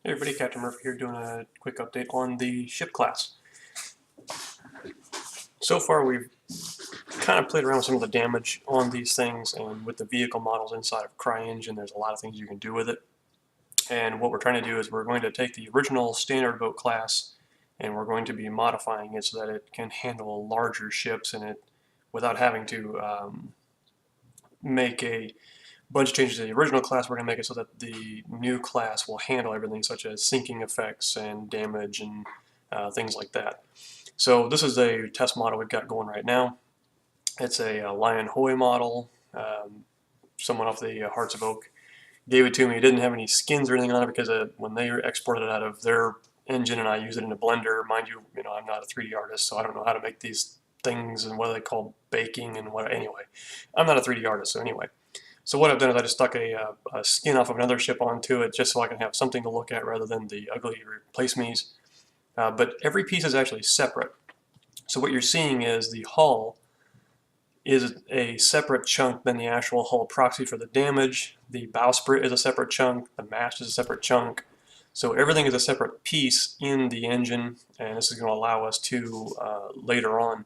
Hey everybody, Captain Murphy here doing a quick update on the ship class. So far we've kind of played around with some of the damage on these things, and with the vehicle models inside of CryEngine there's a lot of things you can do with it. And what we're trying to do is we're going to take the original standard boat class and we're going to be modifying it so that it can handle larger ships in it without having to make a bunch of changes to the original class. We're going to make it so that the new class will handle everything such as sinking effects and damage and things like that. So this is a test model we've got going right now. It's a Lion Hoy model. Someone off the Hearts of Oak gave it to me. It didn't have any skins or anything on it because when they exported it out of their engine and I use it in a blender, mind you, I'm not a 3D artist, so I don't know how to make these things and what they call baking and what. Anyway, I'm not a 3D artist, so anyway. So what I've done is I just stuck a skin off of another ship onto it just so I can have something to look at rather than the ugly replace-me's. But every piece is actually separate. So what you're seeing is the hull is a separate chunk than the actual hull proxy for the damage. The bowsprit is a separate chunk. The mast is a separate chunk. So everything is a separate piece in the engine, and this is going to allow us to later on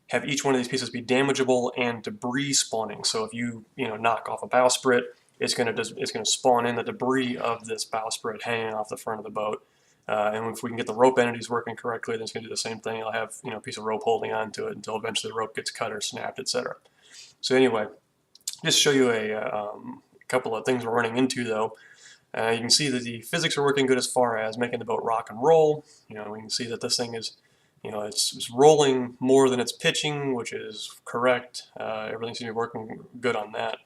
have each one of these pieces be damageable and debris spawning. So if you knock off a bowsprit, it's going to spawn in the debris of this bowsprit hanging off the front of the boat. And if we can get the rope entities working correctly, then it's going to do the same thing. It'll have a piece of rope holding onto it until eventually the rope gets cut or snapped, etc. So anyway, just show you a couple of things we're running into though. You can see that the physics are working good as far as making the boat rock and roll. We can see that this thing is it's rolling more than it's pitching, which is correct. Everything seems to be working good on that.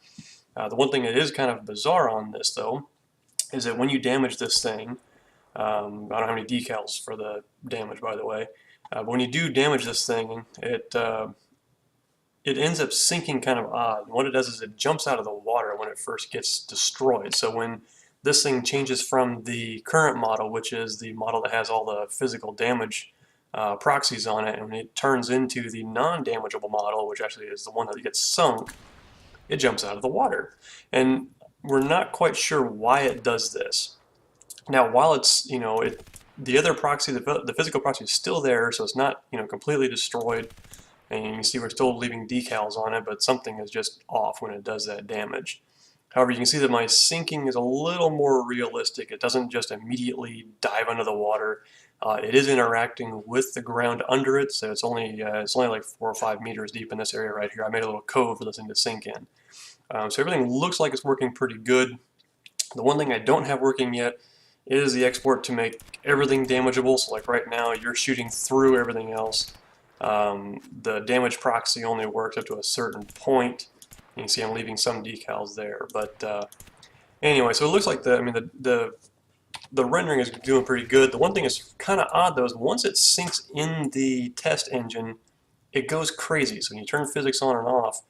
The one thing that is kind of bizarre on this, though, is that when you damage this thing, I don't have any decals for the damage, by the way, but when you do damage this thing, it ends up sinking kind of odd. And what it does is it jumps out of the water when it first gets destroyed. So when this thing changes from the current model, which is the model that has all the physical damage proxies on it, and when it turns into the non-damageable model, which actually is the one that gets sunk, it jumps out of the water. And we're not quite sure why it does this. Now, while it's, the other proxy, the physical proxy is still there, so it's not, completely destroyed, and you can see we're still leaving decals on it, but something is just off when it does that damage. However, you can see that my sinking is a little more realistic. It doesn't just immediately dive under the water. It is interacting with the ground under it, so it's only like 4 or 5 meters deep in this area right here. I made a little cove for this thing to sink in. So everything looks like it's working pretty good. The one thing I don't have working yet is the export to make everything damageable. So like right now, you're shooting through everything else. The damage proxy only works up to a certain point. You can see I'm leaving some decals there, but anyway, so it looks like the rendering is doing pretty good. The one thing that's kind of odd though is once it sinks in the test engine, it goes crazy. So when you turn physics on and off,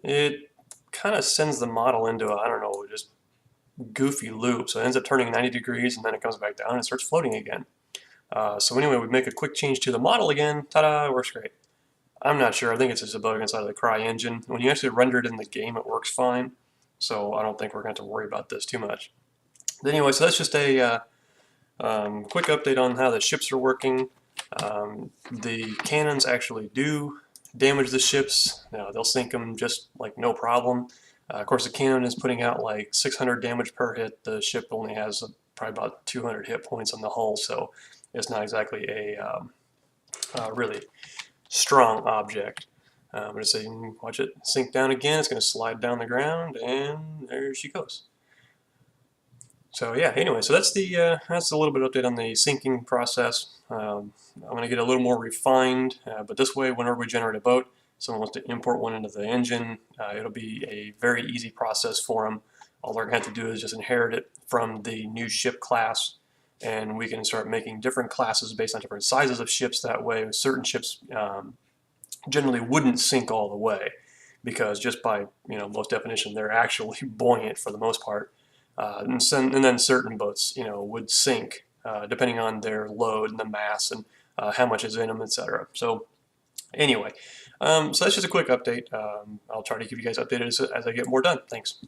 it kind of sends the model into a, I don't know, just goofy loop. So it ends up turning 90 degrees and then it comes back down and starts floating again. So anyway, we make a quick change to the model again. Ta-da, it works great. I'm not sure. I think it's just a bug inside of the CryEngine. When you actually render it in the game, it works fine. So I don't think we're going to have to worry about this too much. But anyway, so that's just a quick update on how the ships are working. The cannons actually do damage the ships. They'll sink them just like no problem. Of course, the cannon is putting out like 600 damage per hit. The ship only has probably about 200 hit points on the hull, so it's not exactly a really strong object. But so you can watch it sink down again. It's going to slide down the ground, and there she goes. So yeah, anyway, so that's a little bit of update on the sinking process. I'm going to get a little more refined, but this way, whenever we generate a boat, someone wants to import one into the engine, it'll be a very easy process for them. All they're going to have to do is just inherit it from the new ship class, and we can start making different classes based on different sizes of ships. That way, certain ships generally wouldn't sink all the way, because just by most definition, they're actually buoyant for the most part. And then certain boats, would sink depending on their load and the mass and how much is in them, etc. So anyway, so that's just a quick update. I'll try to keep you guys updated as I get more done. Thanks.